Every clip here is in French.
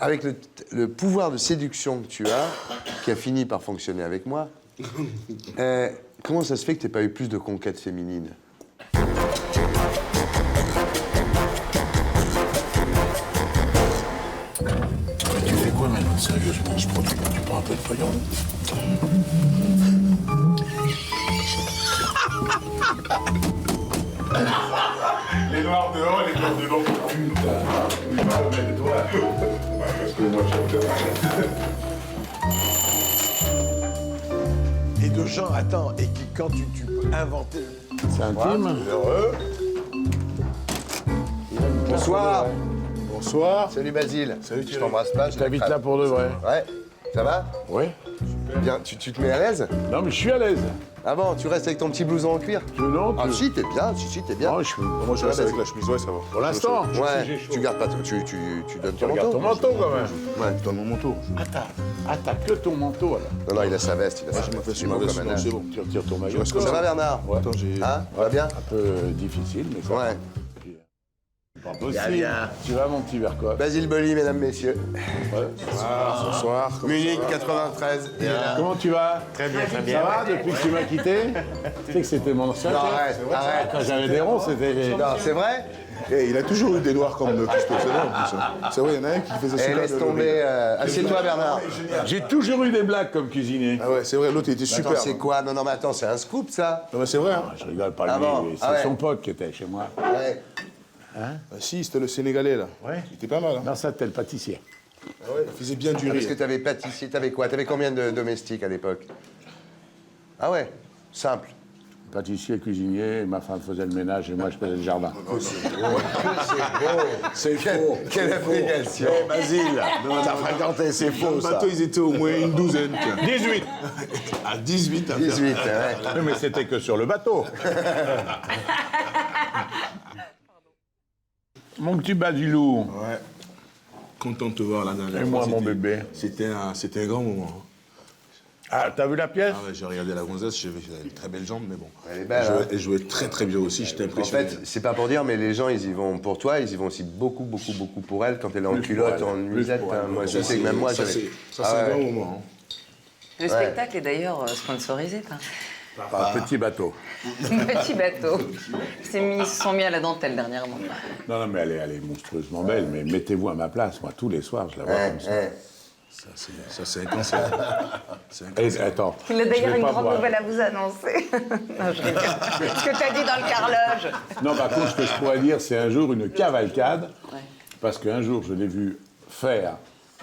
avec le pouvoir de séduction que tu as, qui a fini par fonctionner avec moi, comment ça se fait que tu n'aies pas eu plus de conquêtes féminines? Tu fais quoi maintenant, sérieusement, ce produit? Tu prends un peu de pognon? Les noirs dehors, les blancs dedans. Putain, il va remettre toi. Parce que moi, Et de gens, attends, et qui, quand tu peux inventer... c'est intime. Heureux. Bonsoir. Bonsoir. Salut Basile. Salut Je Thierry. t'embrasse pas. Je t'invite là pour de vrai. Ouais. Ça va? Oui. Bien. Tu te mets à l'aise? Non, mais je suis à l'aise. Ah bon, tu restes avec ton petit blouson en cuir? Non, Ah si, t'es bien. Si, t'es bien. Non, je suis... Moi, je reste avec la chemise, ouais, ça va. Pour l'instant. Ouais. Tu gardes pas. Tu donnes ton Regarde ton manteau. manteau, quand même. Ouais. Dans mon manteau. T'as que ton manteau, alors. Non, il a sa veste. Il a sa Je me veste. fais Il est sur ma beau veste, comme un non, âne. c'est bon. Tu retires ton maillot. reste comme Ça va Bernard? Ouais. Attends, j'ai... Hein? Ça va bien? Un peu difficile, mais ça va. Ouais. Pas possible. Tu vas, mon petit Vercors? Basile Boli, mesdames, messieurs. Bonsoir. Munich 93. Et là. Comment tu vas? Très bien. Ça va depuis que tu m'as quitté? Tu sais que c'était mon ancien. Non, arrête, arrête. Quand j'avais des ronds, c'était les... Non, c'est vrai? Eh, il a toujours eu des noirs comme Christophe, c'est vrai, en plus. Hein. C'est vrai, il y en a un qui faisait Eh, celui-là laisse de tomber. Assieds-toi, Bernard. J'ai toujours eu des blagues comme cuisinier. Ah ouais, c'est vrai, l'autre, il était super. Attends, c'est quoi? Non, mais attends, c'est un scoop, ça? Non, mais c'est vrai, hein. Je rigole pas, Ah lui, bon? c'est Ah ouais. son pote qui était chez moi. Ouais. Ah si, c'était le Sénégalais, là. Ouais. Il était pas mal, hein. Non, ça, t'es le pâtissier. Ah ouais, il faisait bien du Parce riz. que t'avais pâtissier, t'avais quoi? T'avais combien de domestiques à l'époque? Ah ouais? Simple. Pâtissier, cuisinier, ma femme faisait le ménage et moi, je faisais le jardin. C'est faux. Quelle abnégation. Eh, Basile, t'as fréquenté, c'est faux, ça. bateau, ils étaient au moins une douzaine, tiens. 18. À 18, à 18, ouais. Oui, mais c'était que sur le bateau. Mon petit Basilou. Ouais. Content de te voir la dernière Et fois. moi, mon C'était- bébé. C'était un grand moment. Ah, t'as vu la pièce? Ah ouais, j'ai regardé la gonzesse, j'ai vu qu'elle avait une très belle jambe, mais bon. Elle est belle, hein. Elle jouait très très bien aussi, j'étais En impressionné. fait, c'est pas pour dire, mais les gens, ils y vont pour toi, ils y vont aussi beaucoup pour elle quand elle est en Plus culotte, pour elle, en plus nuisette. pour elle. Hein. Moi, je Ça, sais que même moi, ça, j'avais. c'est Ah un ouais. grand moment. Hein. Le spectacle est d'ailleurs sponsorisé par Un petit bateau. un petit bateau. Ils se sont mis à la dentelle dernièrement. Non, mais elle est monstrueusement belle, mais mettez-vous à ma place. Moi, tous les soirs, je la vois comme ça. Ça, c'est un cancer. C'est un Et, cancer. attends. Il a je d'ailleurs vais une pas grande boire. nouvelle à vous annoncer. Non, je rigole. Ce que t'as dit dans le carrelage. Non, par contre, ce que je pourrais dire, c'est un jour une cavalcade, parce qu'un jour, je l'ai vu faire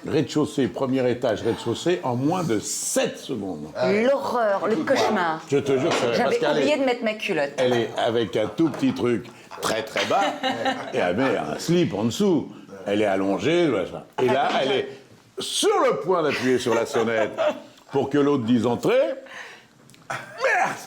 rez-de-chaussée, premier étage, rez-de-chaussée, en moins de 7 secondes. L'horreur, le cauchemar. Je te jure, c'est vrai, parce J'avais qu'elle oublié est, de mettre ma culotte. elle est avec un tout petit truc très très bas, et elle met un slip en dessous. Elle est allongée, machin. Et là, elle est sur le point d'appuyer sur la sonnette pour que l'autre dise entrer. Merde,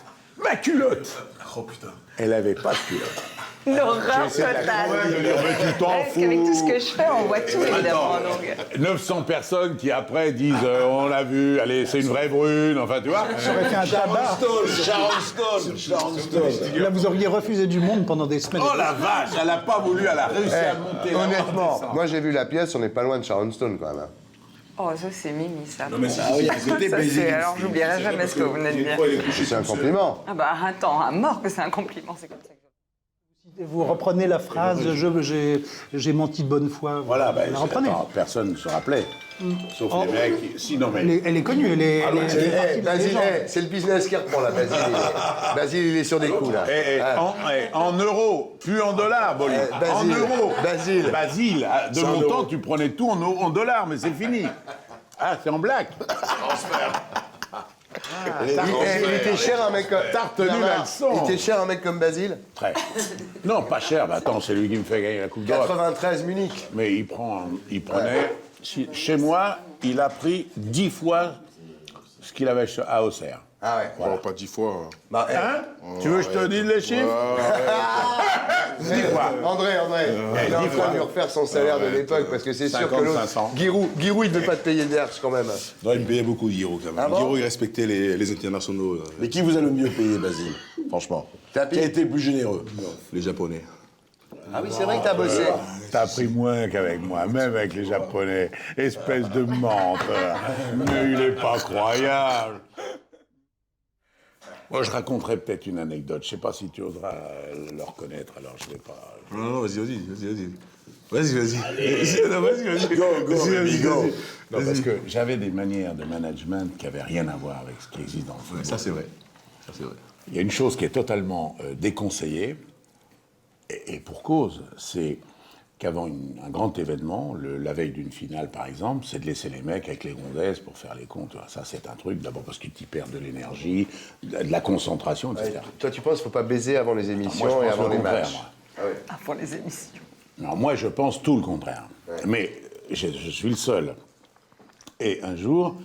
ma culotte. Oh putain. Elle avait pas de culotte. L'horreur J'essaie de la totale. convaincre de dire, mais tu t'en Parce qu'avec tout ce fous. que je fais, on voit tout évidemment. Donc. 900 personnes qui après disent on l'a vu, allez, c'est une vraie brune, enfin tu vois. Ça aurait fait un tabac. Sharon Stone. Là, vous auriez refusé du monde pendant des semaines. Oh la vache, elle a pas voulu, elle a réussi à monter. là-haut, Honnêtement, redescendre. moi j'ai vu la pièce, on n'est pas loin de Sharon Stone quand même. Hein. Oh, ça c'est Mimi, ça. Non, mais c'est Ça, c'est- alors, j'oublierai jamais ce que vous venez de dire. C'est un compliment. Ah bah attends, à mort que c'est un compliment, c'est comme ça. Vous reprenez la phrase j'ai menti de bonne foi. Voilà, ben, vous la reprenez. attends, personne ne se rappelait. Sauf Oh. les mecs. Sinon, mais. Elle est connue, elle est partie de la Basile, légende. c'est le business qui reprend là, Basile. Basile, il est sur des coups là. En euros, plus en dollars, Bolly. En Basile, euros. Basile. Basile, de C'est en mon temps, euros. tu prenais tout en dollars, mais c'est fini. Ah, c'est en black. Il était cher un mec comme. T'as retenu Bernard, la leçon. Il était cher un mec comme Basile. Très. Non, pas cher. Bah, attends, c'est lui qui me fait gagner la Coupe d'Europe. 93 Munich. Mais il prenait. Chez moi, il a pris 10 fois ce qu'il avait à Auxerre. Ah ouais. Bon, pas 10 fois. Bah, Hein? Tu veux que je te dise les chiffres? 10 fois. André, il est en train de lui refaire son salaire de l'époque parce que c'est sûr que 50, l'autre. 500. Giroud, il ne veut pas te payer d'herbe quand même. Non, il me payait beaucoup, Guiraud, quand même. Ah bon Guiraud, il respectait les internationaux. Mais qui vous a le mieux payé, Basile? Franchement. Tapi. Qui a été le plus généreux? Les Japonais. Ah oui, c'est vrai que t'as bossé. T'as appris moins qu'avec moi, même avec les Japonais. Espèce de menteur. Mais il est pas croyable. Moi, je raconterai peut-être une anecdote. Je sais pas si tu oseras le reconnaître, alors je vais pas... Non, vas-y. Vas-y. Go. Non, parce que j'avais des manières de management qui n'avaient rien à voir avec ce qui existe dans le football. Ça, c'est vrai. Il y a une chose qui est totalement déconseillée, et pour cause, c'est qu'avant un grand événement, la veille d'une finale par exemple, c'est de laisser les mecs avec les rondesses pour faire les comptes. Ça, c'est un truc, d'abord parce que tu perds de l'énergie, de la concentration, etc. Ouais, toi, tu penses qu'il ne faut pas baiser avant les émissions Moi, je et pense avant le les contraire, matchs? moi. Pour les émissions. Non, moi, je pense tout le contraire. Ouais. Mais je suis le seul. Et un jour,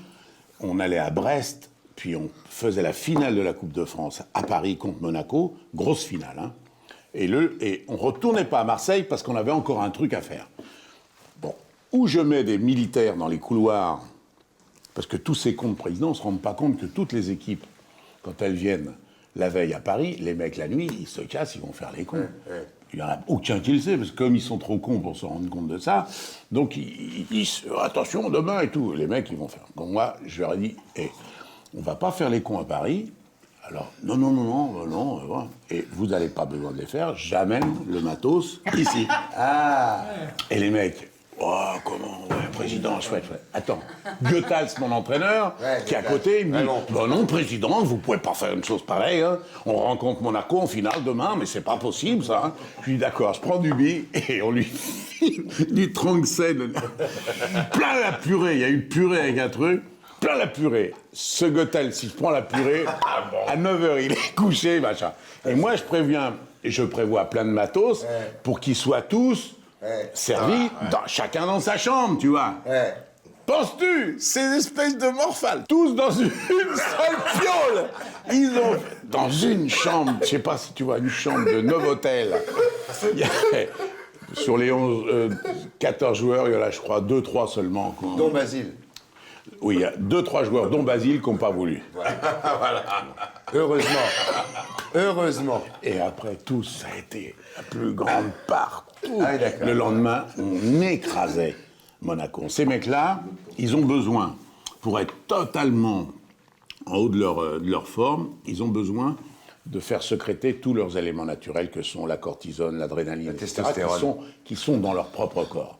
on allait à Brest, puis on faisait la finale de la Coupe de France à Paris contre Monaco, grosse finale, hein. Et on retournait pas à Marseille parce qu'on avait encore un truc à faire. Bon, où je mets des militaires dans les couloirs, parce que tous ces comptes présidents ne se rendent pas compte que toutes les équipes, quand elles viennent la veille à Paris, les mecs la nuit, ils se cassent, ils vont faire les cons. Ouais. Il n'y en a aucun qui le sait, parce que comme ils sont trop cons pour se rendre compte de ça, donc ils disent attention demain et tout. Les mecs, ils vont faire. Donc moi, je leur ai dit, on va pas faire les cons à Paris. Alors, non, voilà. Et vous n'avez pas besoin de les faire, j'amène le matos ici. Et les mecs, oh, comment, ouais, président, chouette. Attends, Goethals, mon entraîneur, qui est à côté, il me dit, non, président, vous pouvez pas faire une chose pareille, hein. On rencontre Monaco en finale demain, mais c'est pas possible, ça. Hein. Je dis, d'accord, je prends du billet et on lui file du Tranxène. Plein la purée, il y a eu purée avec un truc. Plein la purée. Ce Goethals, si je prends la purée, à 9h, il est couché, machin. Et moi, je prévois plein de matos pour qu'ils soient tous servis, chacun dans sa chambre, tu vois. Penses-tu, ces espèces de morphales, tous dans une seule fiole, ils ont, dans une chambre, je sais pas si tu vois, une chambre de Novotel, sur les 14 joueurs, il y en a, je crois, 2-3 seulement. Dont Basile. Oui, il y a 2-3 joueurs, dont Basile, qui n'ont pas voulu. Voilà. Heureusement. Et après tout, ça a été la plus grande partout. Ah oui, d'accord. Le lendemain, on écrasait Monaco. Ces mecs-là, ils ont besoin, pour être totalement en haut de leur forme, ils ont besoin de faire sécréter tous leurs éléments naturels que sont la cortisone, l'adrénaline, etc., qui sont dans leur propre corps.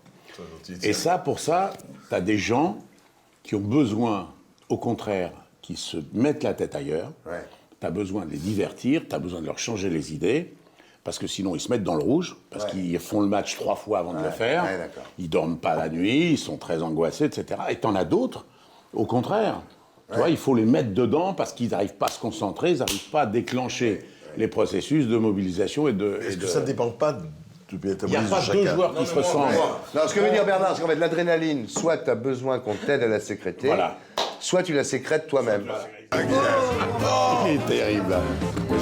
Et ça, pour ça, tu as des gens qui ont besoin, au contraire, qui se mettent la tête ailleurs. Tu as besoin de les divertir, tu as besoin de leur changer les idées, parce que sinon ils se mettent dans le rouge, parce qu'ils font le match 3 fois avant de le faire, ils dorment pas la nuit, ils sont très angoissés, etc. Et t'en as d'autres, au contraire. Tu vois, il faut les mettre dedans parce qu'ils n'arrivent pas à se concentrer, ils n'arrivent pas à déclencher les processus de mobilisation et de... Est-ce que ça ne dépend pas du Il n'y a pas deux joueurs qui se ressemblent. Non, ce que veut dire Bernard, c'est qu'en fait, l'adrénaline, soit tu as besoin qu'on t'aide à la sécréter, soit tu la sécrètes toi-même. Il est terrible.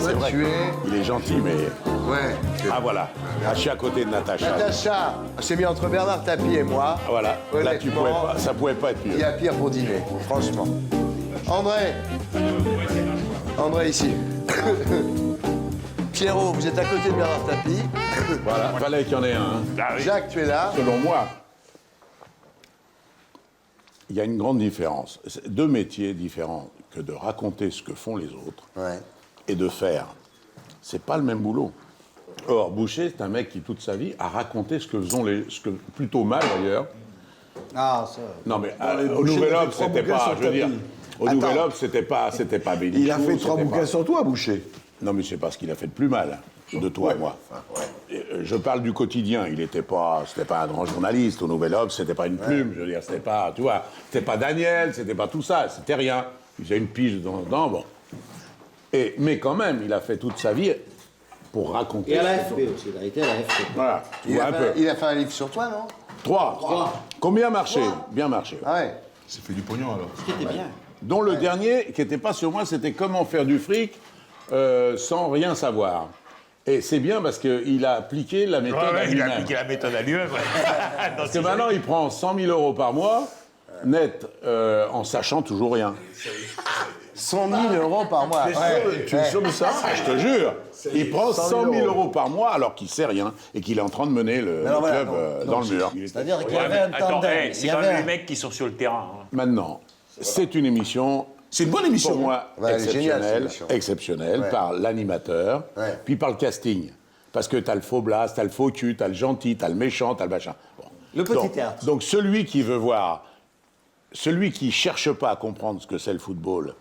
C'est vrai. Il est gentil, mais... Ouais. Ah voilà, je suis à côté de Natacha. Natacha, c'est mis entre Bernard Tapie et moi. Voilà, là ça pouvait pas être mieux. Il y a pire pour dîner, franchement. André ici. Pierrot, vous êtes à côté de Bernard Tapie. Voilà, fallait qu'il y en ait un. Hein. Jacques, tu es là. Selon moi, il y a une grande différence. C'est 2 métiers différents que de raconter ce que font les autres et de faire. C'est pas le même boulot. Or, Boucher, c'est un mec qui, toute sa vie, a raconté ce que faisaient plutôt mal d'ailleurs. Ah, ça. Non, mais au Nouvel Obs, c'était pas, je veux dire, au Nouvel Obs, c'était pas Bénichou. Il a fait 3 bouquins sur toi, Boucher. Non, mais c'est pas ce qu'il a fait de plus mal, de toi et moi. Je parle du quotidien. C'était pas un grand journaliste au Nouvel Obs, c'était pas une plume, je veux dire, c'était pas, tu vois, c'était pas Daniel, c'était pas tout ça, c'était rien. Il faisait une pige dedans, bon. Mais quand même, il a fait toute sa vie pour raconter. Et à la FP aussi, il a été à la FP. Voilà, tu vois un peu. Il a fait un livre sur toi, non? 3. Combien marché? Bien marché. Ah ouais. C'est fait du pognon, alors. Ce qui était bien. Dont le dernier, qui n'était pas sur moi, c'était comment faire du fric sans rien savoir. Et c'est bien parce qu'il a appliqué la méthode à lui-même. Il a appliqué la méthode à lui-même. Parce que maintenant, il prend 100 000 € par mois, net, en sachant toujours rien. 100 000 euros par mois. Tu es sûr de ça? Ah, je te jure. Il prend 100 000 euros par mois alors qu'il sait rien et qu'il est en train de mener le club dans le mur. C'est-à-dire qu'il y avait un Attends, tandem. c'est quand même les mecs qui sont sur le terrain. Hein. Maintenant, c'est une émission. C'est une bonne émission. Pour moi, Ouais, elle est géniale, cette émission. exceptionnelle par l'animateur, puis par le casting. Parce que t'as le faux blast, t'as le faux cul, t'as le gentil, t'as le méchant, t'as le machin. Bon. Le petit théâtre. Donc celui qui veut voir, celui qui cherche pas à comprendre ce que c'est le football,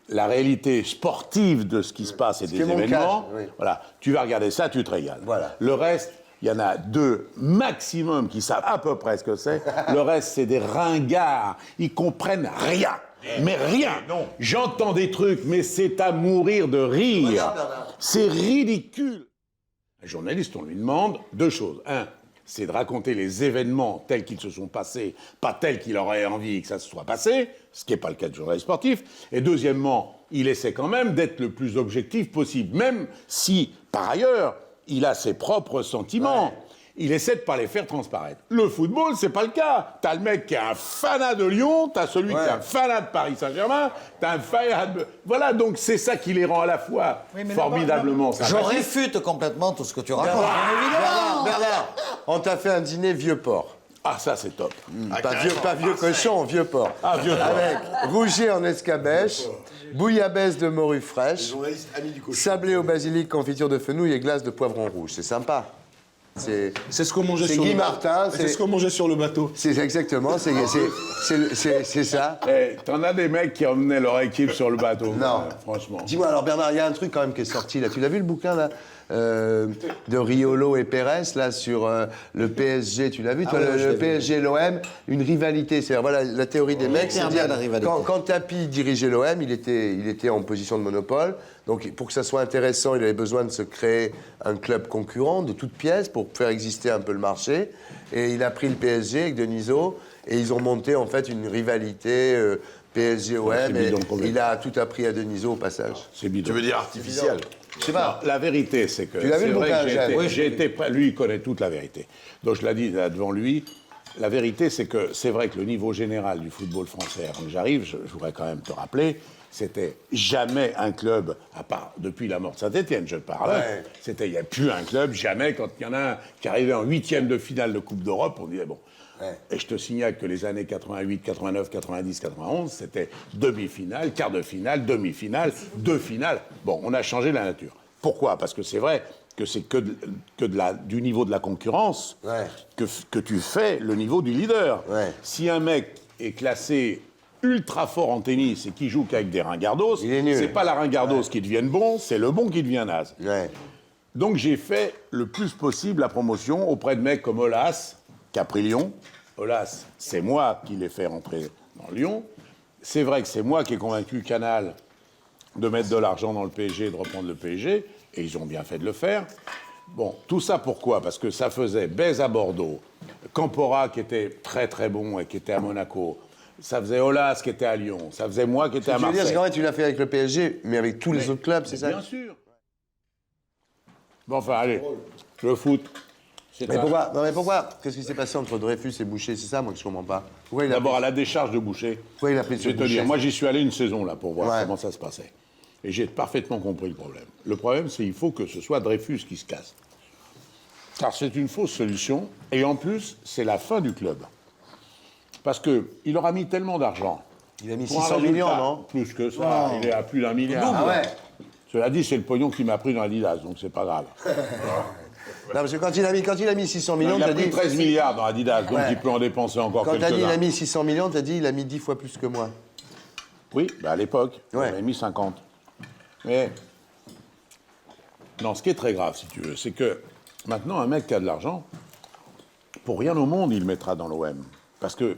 la réalité sportive de ce qui se passe et des est mon événements, cas, oui. voilà, tu vas regarder ça, tu te régales. Voilà. Le reste, il y en a 2 maximum qui savent à peu près ce que c'est. Le reste, c'est des ringards. Ils comprennent rien. Mais rien. J'entends des trucs, mais c'est à mourir de rire. C'est ridicule. Un journaliste, on lui demande 2 choses. 1, c'est de raconter les événements tels qu'ils se sont passés, pas tels qu'il aurait envie que ça se soit passé, ce qui n'est pas le cas du journaliste sportif. Et deuxièmement, il essaie quand même d'être le plus objectif possible, même si, par ailleurs, il a ses propres sentiments. Il essaie de pas les faire transparaître. Le football, c'est pas le cas. T'as le mec qui est un fanat de Lyon, t'as celui qui est un fanat de Paris Saint-Germain, t'as un fanat de... Voilà, donc c'est ça qui les rend à la fois formidablement Je sympathiques. réfute complètement tout ce que tu racontes. Bernard, on t'a fait un dîner vieux porc. Ah, ça, c'est top. Pas vieux cochon, vieux porc. Ah, vieux porc. Avec rouget en escabèche, bouillabaisse de morue fraîche, sablé au basilic, confiture de fenouil et glace de poivron rouge. C'est sympa. C'est ce qu'on mangeait c'est sur Guy le Martin, C'est ce qu'on mangeait sur le bateau. C'est exactement, c'est ça. Eh, t'en as des mecs qui emmenaient leur équipe sur le bateau. Non. Franchement. Dis-moi, alors Bernard, il y a un truc quand même qui est sorti là. Tu l'as vu le bouquin là de Riolo et Pérez là sur le PSG, tu l'as vu toi, le PSG l'OM, une rivalité. C'est voilà la théorie des mecs, c'est dire la rivalité. quand Tapi dirigeait l'OM, il était en position de monopole. Donc pour que ça soit intéressant, il avait besoin de se créer un club concurrent de toutes pièces pour faire exister un peu le marché. Et il a pris le PSG avec Denisot et ils ont monté en fait une rivalité PSG-OM et bidon, le problème. il a tout appris à Denisot au passage. C'est bidon. Tu veux dire artificiel? Je sais pas. La vérité, c'est que... Tu l'as vu c'est le vrai bouquin, que Jeanne? Oui, j'ai été prêt. Lui, il connaît toute la vérité. Donc, je l'ai dit là devant lui. La vérité, c'est que c'est vrai que le niveau général du football français, avant que j'arrive, je voudrais quand même te rappeler, c'était jamais un club, à part depuis la mort de Saint-Étienne, je te parle. Ouais. Il n'y a plus un club, jamais, quand il y en a un qui arrivait en 8e de finale de Coupe d'Europe, on disait bon. Ouais. Et je te signale que les années 88, 89, 90, 91, c'était demi-finale, quart de finale, demi-finale, 2 finales. Bon, on a changé la nature. Pourquoi? Parce que c'est vrai que c'est du niveau de la concurrence que tu fais le niveau du leader. Ouais. Si un mec est classé ultra fort en tennis et qui joue qu'avec des ringardos, Il est nul. c'est pas la ringardos qui devienne bon, c'est le bon qui devient naze. Ouais. Donc j'ai fait le plus possible la promotion auprès de mecs comme Olas, qui a pris Lyon. Olas, c'est moi qui l'ai fait rentrer dans Lyon. C'est vrai que c'est moi qui ai convaincu Canal de mettre de l'argent dans le PSG et de reprendre le PSG, et ils ont bien fait de le faire. Bon, tout ça pourquoi? Parce que ça faisait Bèze à Bordeaux, Campora qui était très très bon et qui était à Monaco, ça faisait Olas qui était à Lyon, ça faisait moi qui étais à Tu veux dire, Marseille. c'est qu'en fait, tu l'as fait avec le PSG, mais avec tous les autres clubs, c'est ça? Bien sûr. Bon, enfin, allez, le foot. c'est Mais un- pourquoi? Non, mais pourquoi? Qu'est-ce qui s'est passé entre Dreyfus et Boucher? C'est ça, moi, que je comprends pas. Pourquoi il a D'abord, à la décharge de Boucher. Pourquoi il a pris Je sur vais te Boucher? dire, moi j'y suis allé une saison là pour voir Ouais. comment ça se passait. Et j'ai parfaitement compris le problème. Le problème, c'est qu'il faut que ce soit Dreyfus qui se casse. Car c'est une fausse solution. Et en plus, c'est la fin du club. Parce qu'il aura mis tellement d'argent. Il a mis pour un 600 millions, résultat. non? Plus que ça. Il est à plus d'1 milliard. Ah ouais? Cela dit, c'est le pognon qui m'a pris dans Adidas, donc c'est pas grave. Non, parce que quand il a mis 600 millions, Il a t'as pris dit... 13 milliards dans Adidas, donc Ouais. il peut en dépenser encore Quand quelques-uns. t'as dit il a mis 600 millions, t'as dit il a mis 10 fois plus que moi. Oui, bah à l'époque, on Ouais. avait mis 50. Mais, non, ce qui est très grave, si tu veux, c'est que maintenant, un mec qui a de l'argent, pour rien au monde, il le mettra dans l'OM. Parce que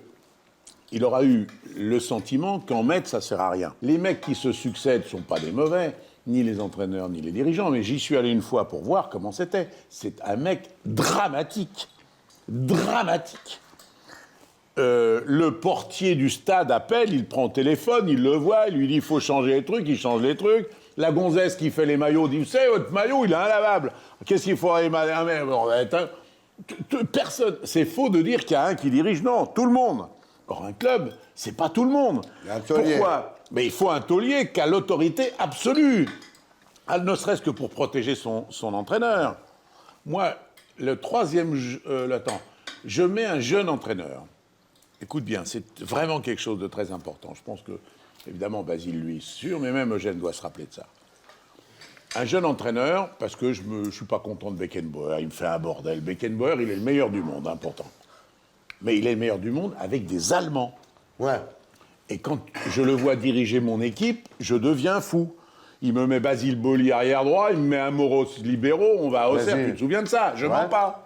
il aura eu le sentiment qu'en mettre, ça sert à rien. Les mecs qui se succèdent ne sont pas des mauvais, ni les entraîneurs, ni les dirigeants, mais j'y suis allé une fois pour voir comment c'était. C'est un mec dramatique. Dramatique. Le portier du stade appelle, il prend le téléphone, il le voit, il lui dit il faut changer les trucs, il change les trucs. La gonzesse qui fait les maillots dit, vous savez, votre maillot, il est inlavable. Qu'est-ce qu'il faut aller personne. C'est faux de dire qu'il y a un qui dirige. Non, tout le monde. Or, un club, c'est pas tout le monde. Un taulier. Pourquoi? Mais il faut un taulier qui a l'autorité absolue. Ne serait-ce que pour protéger son entraîneur. Moi, le troisième... je mets un jeune entraîneur. Écoute bien, c'est vraiment quelque chose de très important. Je pense que, évidemment, Basile, lui, sûr, mais même Eugène doit se rappeler de ça. Un jeune entraîneur, parce que je ne suis pas content de Beckenbauer, il me fait un bordel. Beckenbauer, il est le meilleur du monde, important. Mais il est le meilleur du monde avec des Allemands. Ouais. Et quand je le vois diriger mon équipe, je deviens fou. Il me met Basile Boli arrière droit, il me met un Moros libéraux, on va à Auxerre, tu te souviens de ça? Je mens pas.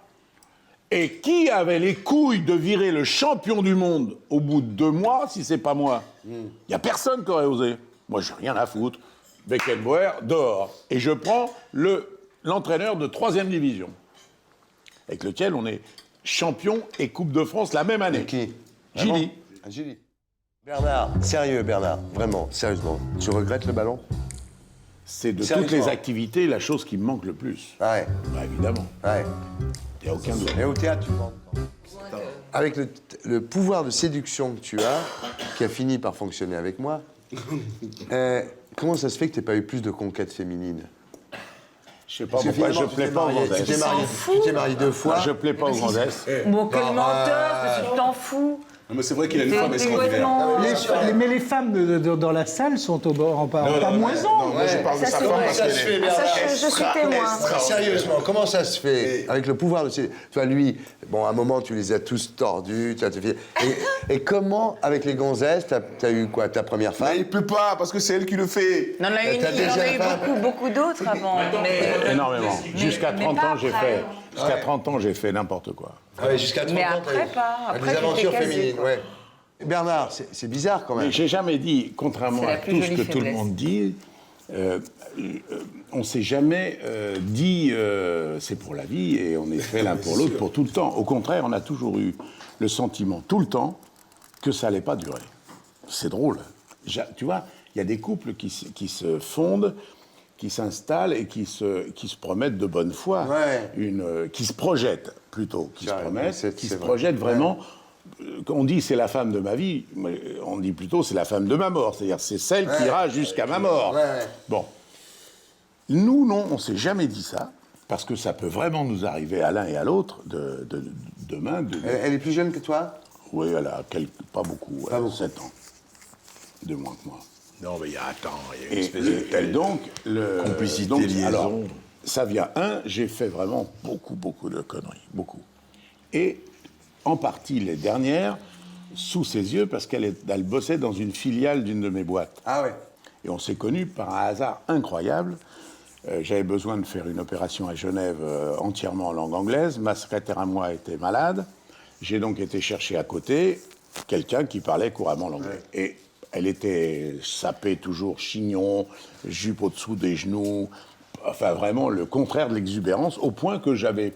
Et qui avait les couilles de virer le champion du monde au bout de 2 mois, si c'est pas moi? Il n'y a personne qui aurait osé. Moi, j'ai rien à foutre. Beckenbauer, dehors. Et je prends l'entraîneur de 3e division, avec lequel on est champion et Coupe de France la même année. Qui? Gilly. Ah, Gilly. Bernard, sérieux Bernard, vraiment, sérieusement, tu regrettes le ballon? C'est de toutes Sérieusement. les activités la chose qui me manque le plus. Ouais, Bah, évidemment. ouais. Il n'y a aucun doute. Et au théâtre, tu penses? Avec le pouvoir de séduction que tu as, qui a fini par fonctionner avec moi, comment ça se fait que tu n'aies pas eu plus de conquêtes féminines? Je sais pas Parce que pourquoi je finalement, plais pas aux tu t'es Grandesses. marié, tu t'es marié 2 fois. Je plais pas aux Grandesses. Bon, quel menteur, parce que tu t'en fous. Non, mais c'est vrai qu'il a une femme T'es extraordinaire. complètement... Mais les femmes dans la salle sont au bord en pas moison. Moi, je parle de Ça, sa c'est femme vrai. parce Ça qu'elle se est... fait, Ah, ça, je suis témoin. Sérieusement, comment ça se fait? Avec le pouvoir de séduction. Toi, lui, bon, à un moment, tu les as tous tordus. Et comment, avec les gonzesses, t'as eu quoi? Ta première femme? Mais il peut pas, parce que c'est elle qui le fait. Il en a eu, T'as il en a déjà eu fait- beaucoup d'autres avant. Mais... Énormément. Jusqu'à mais 30 pas ans, j'ai après. fait. Jusqu'à 30 ans, j'ai fait n'importe quoi. Ah ouais, jusqu'à 30 Mais ans, après, t'as eu- pas. Après, des tu aventures t'es casé, féminines, quoi. ouais. Bernard, c'est bizarre quand même. Mais j'ai jamais dit, contrairement C'est la à plus tout ce jolie que tout le faiblesse. monde dit, on s'est jamais dit c'est pour la vie et on est fait l'un pour l'autre pour tout le temps. Au contraire, on a toujours eu le sentiment tout le temps que ça allait pas durer. C'est drôle. Tu vois, il y a des couples qui se fondent, qui s'installent et qui se promettent de bonne foi, Ouais. qui se projettent plutôt, qui se Ouais, promettent, c'est qui se vrai. projettent vraiment. On dit c'est la femme de ma vie, mais on dit plutôt c'est la femme de ma mort, c'est-à-dire c'est celle qui ira jusqu'à ma mort. Ouais, ouais. Bon, nous non, on s'est jamais dit ça parce que ça peut vraiment nous arriver à l'un et à l'autre demain. Elle est plus jeune que toi? Oui, elle a pas beaucoup, Pas beaucoup. 7 ans, de moins que moi. Non, mais il y a une Et, espèce de et telle donc, complicité, donc, liaison. alors, ça vient, j'ai fait vraiment beaucoup de conneries, beaucoup. Et en partie les dernières, sous ses yeux, parce qu'elle bossait dans une filiale d'une de mes boîtes. Ah ouais. Et on s'est connus par un hasard incroyable. J'avais besoin de faire une opération à Genève entièrement en langue anglaise. Ma secrétaire à moi était malade. J'ai donc été chercher à côté quelqu'un qui parlait couramment l'anglais. Et elle était sapée toujours, chignon, jupe au-dessous des genoux. Enfin, vraiment le contraire de l'exubérance, au point que j'avais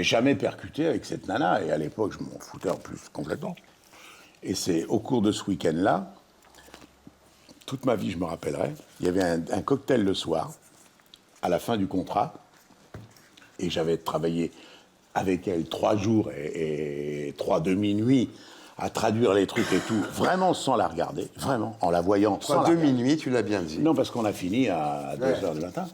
jamais percuté avec cette nana. Et à l'époque, je m'en foutais en plus complètement. Et c'est au cours de ce week-end-là, toute ma vie, je me rappellerai, il y avait un cocktail le soir, à la fin du contrat, et j'avais travaillé avec elle 3 jours et 3 demi-nuits à traduire les trucs et tout, vraiment sans la regarder, vraiment, en la voyant sans la regarder. Demi-nuit, tu l'as bien dit. Non, parce qu'on a fini à 2 heures du matin.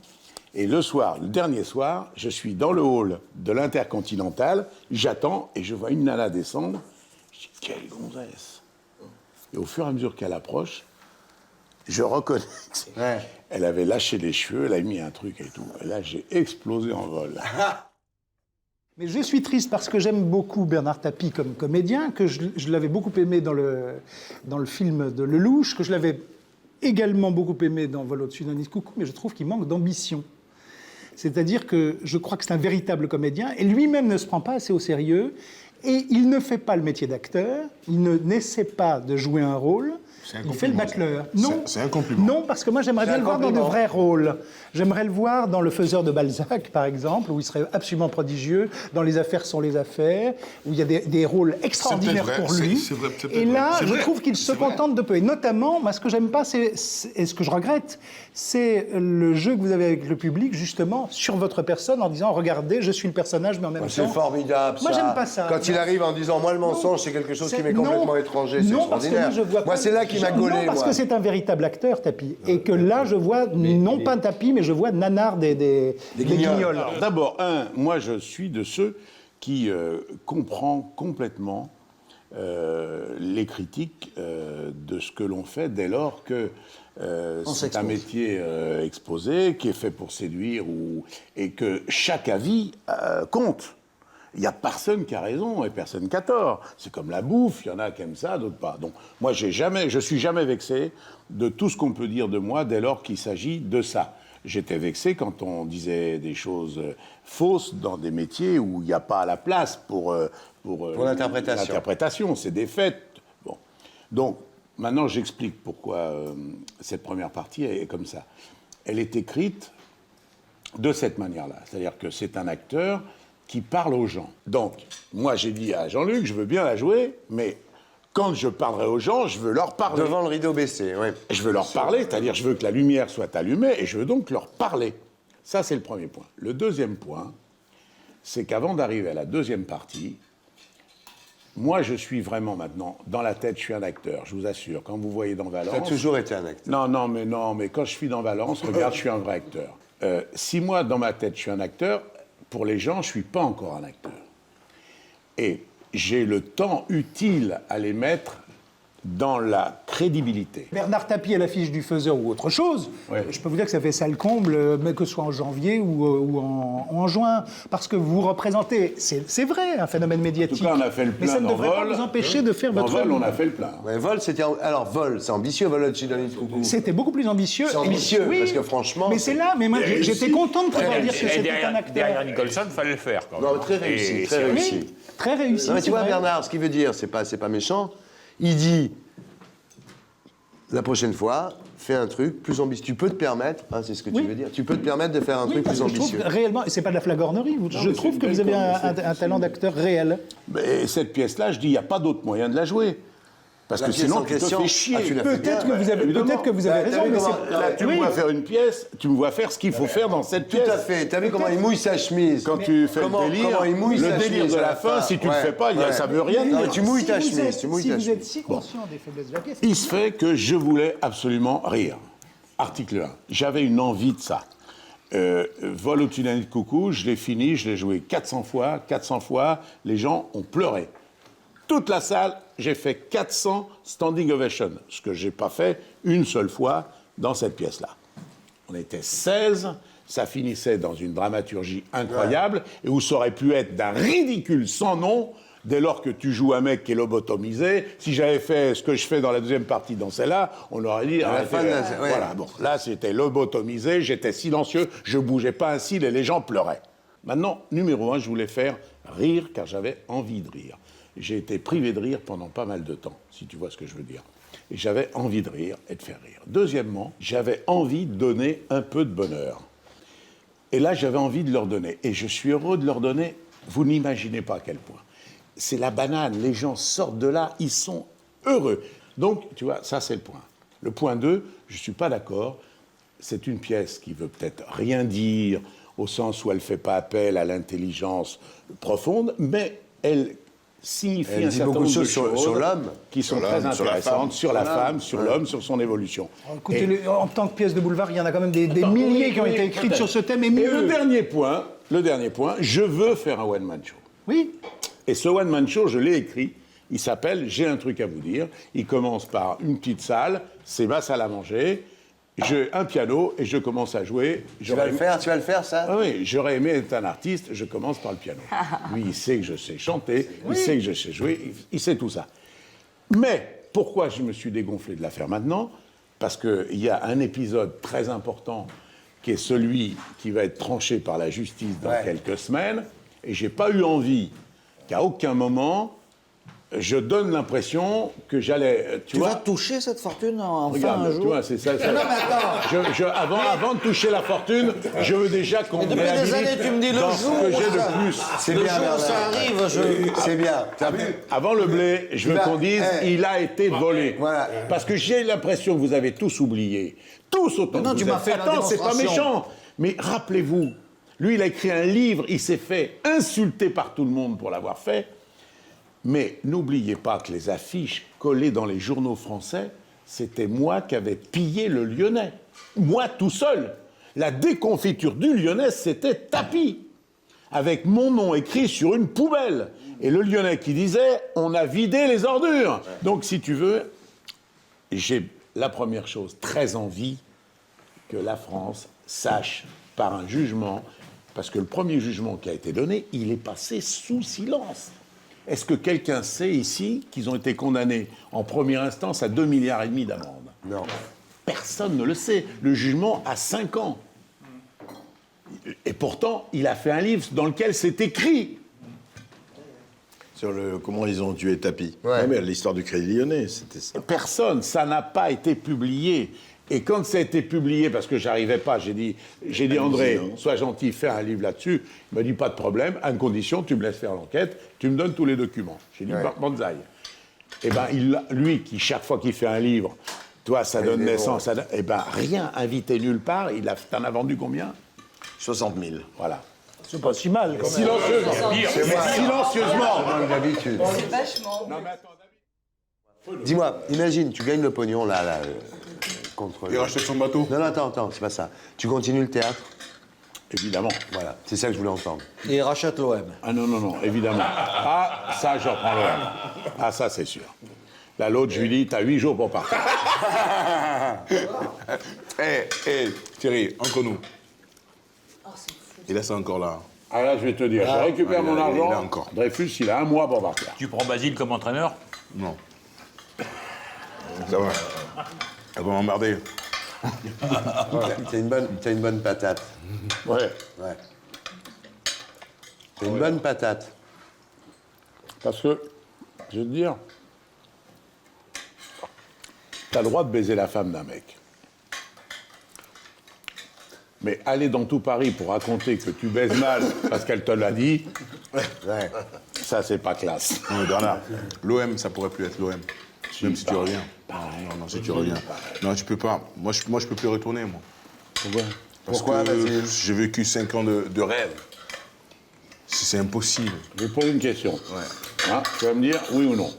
Et le soir, le dernier soir, je suis dans le hall de l'Intercontinental, j'attends et je vois une nana descendre. Je dis, quelle gonzesse! Et au fur et à mesure qu'elle approche, je reconnais qu'elle avait lâché les cheveux, elle a mis un truc et tout. Et là, j'ai explosé en vol. Mais je suis triste parce que j'aime beaucoup Bernard Tapie comme comédien, que je l'avais beaucoup aimé dans le film de Lelouch, que je l'avais également beaucoup aimé dans Vol au-dessus d'un nid de coucou, mais je trouve qu'il manque d'ambition. C'est-à-dire que je crois que c'est un véritable comédien, et lui-même ne se prend pas assez au sérieux, et il ne fait pas le métier d'acteur, il n'essaie pas de jouer un rôle, C'est un Il fait le compliment, battleur. ça. Non, C'est un compliment. Non, parce que moi j'aimerais bien un le voir dans de compliment. vrais rôles. J'aimerais le voir dans Le Faiseur de Balzac, par exemple, où il serait absolument prodigieux. Dans Les Affaires sont les affaires, où il y a des rôles extraordinaires vrai, pour lui. c'est vrai, c'est Et peut-être là, vrai. C'est je vrai, trouve qu'il se c'est vrai. contente de peu. Et notamment, moi, ce que j'aime pas, et ce que je regrette, c'est le jeu que vous avez avec le public, justement, sur votre personne, en disant regardez, je suis le personnage, mais en même temps. C'est formidable, Moi, ça. j'aime pas ça. Quand il arrive en disant, moi, le mensonge, c'est quelque chose qui m'est complètement étranger, c'est non, parce que extraordinaire. moi, je vois Moi, pas- c'est là qui m'a gaulé, Non, parce moi. que c'est un véritable acteur, Tapi. Et que là, je vois, non pas Tapi, mais je vois Nanard des Guignols. Alors, d'abord, moi je suis de ceux qui comprend complètement les critiques de ce que l'on fait dès lors que c'est un métier exposé, qui est fait pour séduire, et que chaque avis compte. Il n'y a personne qui a raison et personne qui a tort. C'est comme la bouffe, il y en a qui aiment ça, d'autres pas. Donc moi, je suis jamais vexé de tout ce qu'on peut dire de moi dès lors qu'il s'agit de ça. J'étais vexé quand on disait des choses fausses dans des métiers où il n'y a pas la place pour l'interprétation. L'interprétation, c'est des faits. Bon. Donc, maintenant, j'explique pourquoi cette première partie est comme ça. Elle est écrite de cette manière-là. C'est-à-dire que c'est un acteur qui parle aux gens. Donc, moi, j'ai dit à Jean-Luc, je veux bien la jouer, mais quand je parlerai aux gens, je veux leur parler. Devant le rideau baissé, oui. Je veux leur parler, c'est-à-dire je veux que la lumière soit allumée et je veux donc leur parler. Ça, c'est le premier point. Le deuxième point, c'est qu'avant d'arriver à la deuxième partie, moi, je suis vraiment maintenant, dans la tête, je suis un acteur, je vous assure. Quand vous voyez dans Valence... Tu as toujours été un acteur. Non, mais quand je suis dans Valence, regarde, je suis un vrai acteur. Si moi, dans ma tête, je suis un acteur, pour les gens, je ne suis pas encore un acteur. Et j'ai le temps utile à les mettre dans la crédibilité. Bernard Tapie à l'affiche du Faiseur ou autre chose, Ouais. je peux vous dire que ça fait ça le comble, mais que ce soit en janvier ou en juin, parce que vous représentez, c'est vrai, un phénomène médiatique. En tout cas, on a fait le mais plein ça ne dans devrait Vol. pas vous empêcher de faire Dans votre... Vol, on a fait le plein. Ouais, Vol, c'était... Alors, Vol, c'est ambitieux, Vol de Chidoni de Coucou. C'était beaucoup plus ambitieux. C'est ambitieux, Oui, parce que franchement, Mais c'est là, mais moi j'étais content de pouvoir dire que Et c'était un acteur. derrière Nicholson, il fallait le faire. Quand même. Non, très réussi, Et très c'est- réussi. Oui, très réussi. Non, mais c'est tu vois, vrai. Bernard, ce qu'il veut dire, c'est pas méchant. Il dit, la prochaine fois, fais un truc plus ambitieux. Tu peux te permettre, hein, c'est ce que Oui. tu veux dire, tu peux te permettre de faire un Oui, truc parce plus que je trouve ambitieux. que réellement, et c'est pas de la flagornerie, je mais trouve c'est que une vous avez belle un talent d'acteur réel. Mais cette pièce-là, je dis, il n'y a pas d'autre moyen de la jouer. Parce La que pièce sinon, en tu te question, fais chier. tu l'as fait Peut-être bien. que vous avez, évidemment. peut-être que vous avez Bah, t'as raison, vu mais comment- c'est... Là, tu me vois faire une pièce, tu me vois faire ce qu'il faut faire dans cette Tout pièce. à fait. T'as vu comment il mouille sa chemise? Quand tu fais comment- le délire, comment il mouille le sa délire chemise de à la la fin, fin, si tu le ouais, fais pas, ouais. ça veut rien Non, dire. tu mouilles ta vous chemise, êtes- tu mouilles si ta vous êtes chemise. si conscient des faiblesses de la pièce, Il se fait que je voulais absolument rire. Article 1. J'avais une envie de ça. Vol au-dessus d'un nid de coucou, je l'ai fini, je l'ai joué 400 fois, les gens ont pleuré. Toute la salle, j'ai fait 400 standing ovations, ce que je n'ai pas fait une seule fois dans cette pièce-là. On était 16, ça finissait dans une dramaturgie incroyable, et où ça aurait pu être d'un ridicule sans nom, dès lors que tu joues un mec qui est lobotomisé. Si j'avais fait ce que je fais dans la deuxième partie dans celle-là, on aurait dit... À la arrêtez, fin de la- ouais. Voilà, bon, là c'était lobotomisé, j'étais silencieux, je bougeais pas un cil et les gens pleuraient. Maintenant, numéro 1, je voulais faire rire car j'avais envie de rire. J'ai été privé de rire pendant pas mal de temps, si tu vois ce que je veux dire. Et j'avais envie de rire et de faire rire. Deuxièmement, j'avais envie de donner un peu de bonheur. Et là, j'avais envie de leur donner. Et je suis heureux de leur donner, vous n'imaginez pas à quel point. C'est la banane, les gens sortent de là, ils sont heureux. Donc, tu vois, ça c'est le point. Le point 2, je ne suis pas d'accord, c'est une pièce qui veut peut-être rien dire, au sens où elle ne fait pas appel à l'intelligence profonde, mais elle signifie Elle un dit certain beaucoup de nombre de choses sur l'homme. qui sont Sur très l'homme, sur la intéressantes, femme. sur la femme, sur l'homme, sur son évolution. écoutez, Et- en tant que pièce de boulevard, il y en a quand même des milliers qui ont été écrites peut-être. sur ce thème, et Et mieux. le dernier point, je veux faire un one-man show. Oui, Et ce one-man show, je l'ai écrit. Il s'appelle « J'ai un truc à vous dire ». Il commence par une petite salle, c'est ma salle à manger, j'ai un piano et je commence à jouer. Tu vas le faire, ça? Ah oui, j'aurais aimé être un artiste, je commence par le piano. Lui, il sait que je sais chanter, il sait que je sais jouer, il sait tout ça. Mais pourquoi je me suis dégonflé de la faire maintenant? Parce qu'il y a un épisode très important qui est celui qui va être tranché par la justice dans Ouais. quelques semaines, et j'ai pas eu envie qu'à aucun moment je donne l'impression que j'allais... Tu vas toucher cette fortune enfin Regarde, un jour. tu vois, c'est ça. Non, mais attends. Avant de toucher la fortune, je veux déjà qu'on Depuis des années, tu me dis le dans jour ce que j'ai où ça- de plus. C'est Le bien, jour où ça Bernard. arrive, je... C'est bien. T'as vu? Avant le blé, je veux Il a- qu'on dise il a été volé. Voilà. Parce que j'ai l'impression que vous avez tous oublié. Tous autant. Mais non, que tu vous m'as êtes. fait la Attends, c'est pas démonstration. méchant. Mais rappelez-vous, lui, il a écrit un livre, il s'est fait insulter par tout le monde pour l'avoir fait. Mais n'oubliez pas que les affiches collées dans les journaux français, c'était moi qui avais pillé le Lyonnais. Moi tout seul. La déconfiture du Lyonnais, c'était tapis. Avec mon nom écrit sur une poubelle. Et le Lyonnais qui disait « on a vidé les ordures ». Donc si tu veux, j'ai la première chose, très envie que la France sache par un jugement, parce que le premier jugement qui a été donné, il est passé sous silence. Est-ce que quelqu'un sait ici qu'ils ont été condamnés en première instance à 2,5 milliards d'amende? Non. Personne ne le sait. Le jugement a 5 ans. Et pourtant, il a fait un livre dans lequel c'est écrit. Sur comment ils ont tué Tapi. Ouais. Ouais, mais l'histoire du Crédit Lyonnais, c'était ça. Personne, ça n'a pas été publié. Et quand ça a été publié, parce que j'arrivais pas, j'ai dit André, sois gentil, fais un livre là-dessus. Il m'a dit pas de problème, à une condition, tu me laisses faire l'enquête, tu me donnes tous les documents. J'ai dit bonsaï. Eh ben, lui, qui chaque fois qu'il fait un livre, toi, ça donne naissance, eh ben, rien, invité nulle part. T'en as vendu combien? 60 000. Voilà. C'est pas si mal, quand même. Silencieusement. Silencieusement. Moins que d'habitude. C'est vachement. Non, mais attends, Dis-moi, imagine, tu gagnes le pognon là, contre. Il rachetait son bateau. Non, non, attends, c'est pas ça. Tu continues le théâtre. évidemment. Voilà, c'est ça que je voulais entendre. Et il rachète l'OM. Ah non, évidemment. Ah, ça, je reprends l'OM. Ah, ça, c'est sûr. Là, l'autre, je lui dis, t'as 8 jours pour partir. Thierry, entre nous. Il a ça encore là. Ah là, je vais te dire, je récupère mon il a argent. encore. Dreyfus, il a 1 mois pour partir. Tu prends Basile comme entraîneur? Non. Ça va. Elle va m'emmerder. T'as une bonne patate. Ouais. Ouais. T'as une bonne patate. Parce que, je vais te dire, t'as le droit de baiser la femme d'un mec. Mais aller dans tout Paris pour raconter que tu baises mal parce qu'elle te l'a dit, Ouais. ça, c'est pas classe. Non, mais Bernard, l'OM, ça pourrait plus être l'OM. Même si tu reviens. Non, si tu reviens. Non, tu peux pas. Moi, je peux plus retourner, moi. Pourquoi? Pourquoi, Parce que Basile j'ai vécu 5 ans de rêve. C'est impossible. Je vais te poser une question. Ouais. Hein, tu vas me dire oui ou non.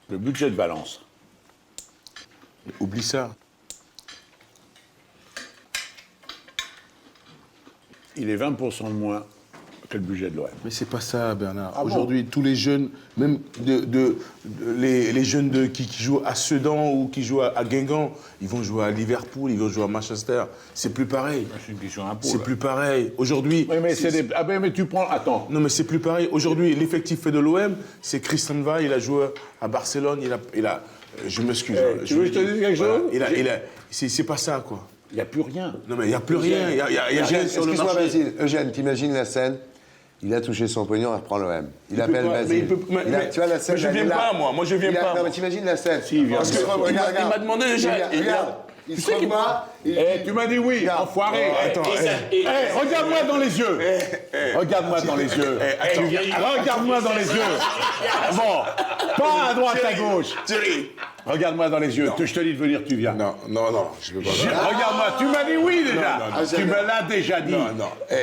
Le budget de Valence, Oublie ça. il est 20% de moins que le budget de l'OM. Mais c'est pas ça, Bernard. Ah bon? Aujourd'hui, tous les jeunes, même les jeunes qui jouent à Sedan ou qui jouent à Guingamp, ils vont jouer à Liverpool, ils vont jouer à Manchester. C'est plus pareil. C'est une question d'impôt. C'est plus pareil. Aujourd'hui. Oui, mais c'est des... Ah ben, mais tu prends... Attends. Non, mais c'est plus pareil. Aujourd'hui, l'effectif fait de l'OM, c'est Christian Va, il a joué à Barcelone, il a je m'excuse. tu veux que je te dise quelque chose? C'est pas ça, quoi. Il n'y a plus rien. Non, mais il n'y a plus rien. Il y a rien sur le Excuse-moi, marché. Basile. Eugène, t'imagines la scène? Il a touché son pognon, il reprend l'OM. Il appelle peut pas, Basile. mais Tu vois la scène? mais je elle est viens là. pas, moi je viens Il a- pas. Non, mais t'imagines la scène? Si, il vient. Parce que, Il m'a demandé déjà. Regarde. Il se revoit. Tu m'as dit oui, enfoiré. Attends, Regarde-moi dans les yeux. Regarde-moi dans les yeux. Regarde-moi dans les yeux. Bon, pas à droite, à gauche. Thierry. Regarde-moi dans les yeux. Je te dis de venir, tu viens. Non, je peux pas. Regarde-moi, tu m'as dit oui déjà. non, Tu me l'as déjà dit. Non.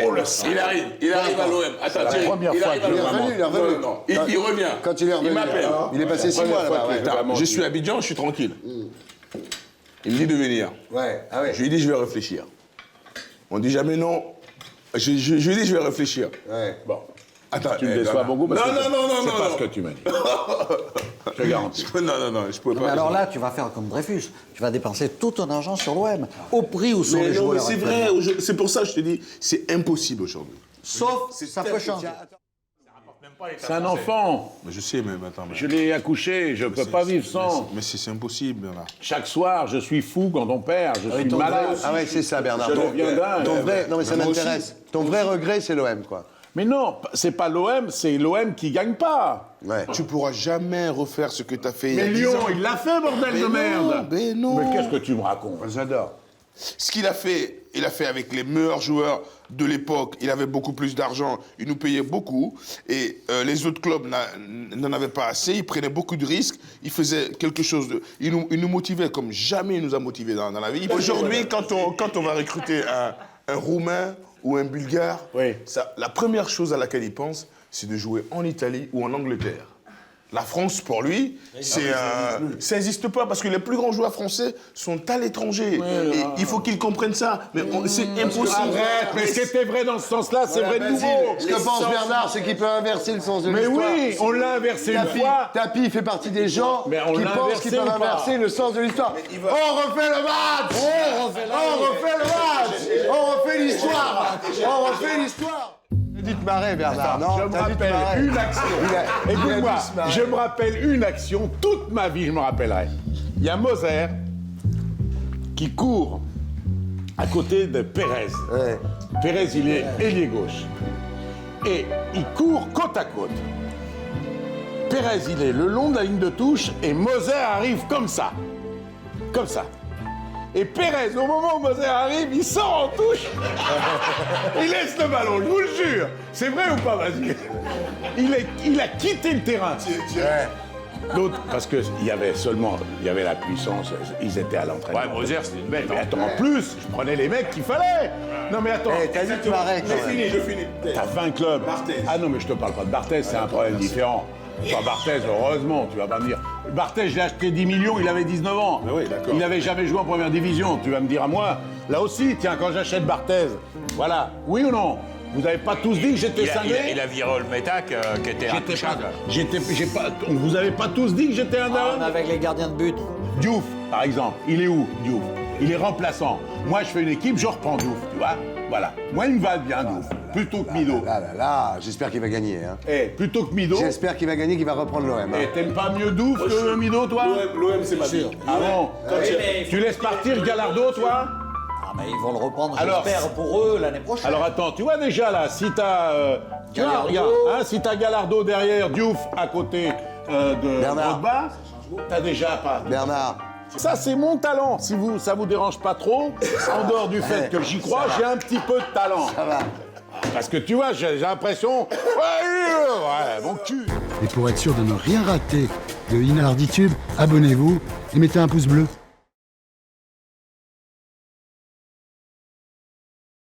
Oh le sang. Il arrive à l'OM. Attends, Thierry. première Il fois arrive que à Il est l'OM. revenu, il est revenu. Non, il revient. Quand il est revenu. Il m'appelle. Il est passé 6 mois là-bas. ouais. Attends, je suis à Abidjan, je suis tranquille. Il me dit de venir. Ouais, ah ouais. Je lui dis, je vais réfléchir. On dit jamais non. Je lui dis, je vais réfléchir. Ouais. Bon. Attends, Tu me déçois beaucoup parce que non, c'est pas ce que tu m'as dit. Je te garantis. Non, je peux Mais pas. alors là, tu vas faire comme Dreyfus. Tu vas dépenser tout ton argent sur l'OM, au prix où sont Mais les non, mais joueurs. c'est actuellement. vrai. C'est pour ça que je te dis, c'est impossible aujourd'hui. Sauf, ça peut changer. Même pas l'État C'est un français. enfant. Mais je sais, mais attends. Mais Je l'ai accouché, je peux pas vivre sans. Mais c'est impossible, Bernard. Chaque soir, je suis fou quand on perd, je suis malade. Ah ouais, c'est ça, Bernard. Je deviens dingue. Ton vrai, non mais ça Moi aussi. m'intéresse. Ton vrai regret, c'est l'OM, quoi. Mais non, c'est pas l'OM, c'est l'OM qui gagne pas. Ouais. Tu pourras jamais refaire ce que tu as fait il y a Mais 10 Lyon, ans. il l'a fait, bordel Mais de non, merde. mais non. Mais qu'est-ce que tu me racontes? J'adore. Ce qu'il a fait, il a fait avec les meilleurs joueurs de l'époque. Il avait beaucoup plus d'argent, il nous payait beaucoup. Et les autres clubs n'en avaient pas assez. Il prenait beaucoup de risques. Il faisait quelque chose de... Il nous motivait comme jamais il nous a motivés dans la vie. Aujourd'hui, quand on va recruter un Roumain ou un Bulgare, Oui. la première chose à laquelle il pense, c'est de jouer en Italie ou en Angleterre. La France, pour lui, ça n'existe pas parce que les plus grands joueurs français sont à l'étranger. Et il faut qu'ils comprennent ça. Mais c'est impossible. Arrête, mais c'était vrai dans ce sens-là, c'est vrai de nouveau. Ce que pense Bernard, c'est qu'il peut inverser le sens de Mais l'histoire. oui, on l'a inversé une fois. Tapi fait partie des gens Mais on qui l'a pensent inversé qu'ils peuvent ou pas inverser le sens de l'histoire. On refait le match. On refait le match. On refait l'histoire. On refait l'histoire. T'as dû te marrer, Bernard, non? Je me T'as dû te rappelle marrer. une action. Il a Écoute-moi, dû se marrer. je me rappelle une action, toute ma vie je me rappellerai. Il y a Moser qui court à côté de Pérez. Ouais. Pérez, il est ailier gauche. Et il court côte à côte. Pérez, il est le long de la ligne de touche et Moser arrive comme ça. Comme ça. Et Pérez, au moment où Moser arrive, il sort en touche. Il laisse le ballon, je vous le jure. C'est vrai ou pas, vas-y. Il a quitté le terrain. L'autre, parce qu'il y avait la puissance, ils étaient à l'entraînement. Ouais, Moser, c'était une bête. Mais hein. attends, en plus, je prenais les mecs qu'il fallait. Non mais attends, Eh, t'as dû te marrer, quand même. Je finis. t'as 20 clubs. Barthez. Ah non, mais je te parle pas de Barthez, c'est un problème différent. Pas Barthez, heureusement, tu vas pas me dire. Barthez, je l'ai acheté 10 millions, il avait 19 ans. Ah oui, d'accord. Il n'avait jamais joué en première division. Tu vas me dire à moi, là aussi, tiens, quand j'achète Barthez, voilà, oui ou non? Vous n'avez pas tous dit que j'étais cinglé? Il a viré Olmeta qui était intouchable. Vous avez pas tous dit que j'étais un Ah, homme? avec les gardiens de but. Diouf, par exemple, il est où, Diouf? Il est remplaçant. Moi, je fais une équipe, je reprends Diouf, tu vois? Voilà. Moi, il me va bien, Diouf. Plutôt que Mido. Là, j'espère qu'il va gagner. Hein. Eh, plutôt que Mido. J'espère qu'il va gagner, qu'il va reprendre l'OM. Hein. Eh, t'aimes pas mieux Diouf que Mido, toi? L'OM, c'est ma vie. Ah bon? Tu laisses partir Gallardo, toi? Ah, mais ils vont le reprendre, Alors, j'espère, pour eux l'année prochaine. Alors attends, tu vois déjà là, si t'as... tu vois, Gallardo. regarde, hein, si t'as Gallardo derrière, Diouf à côté de Bernard. Drogba, t'as déjà pas... Bernard, Ça, c'est mon talent. Si ça vous dérange pas trop, en dehors du fait que j'y crois, j'ai un petit peu de talent. ça va. Parce que tu vois, j'ai l'impression... Ouais, mon cul. Et pour être sûr de ne rien rater de Inarditube, abonnez-vous et mettez un pouce bleu.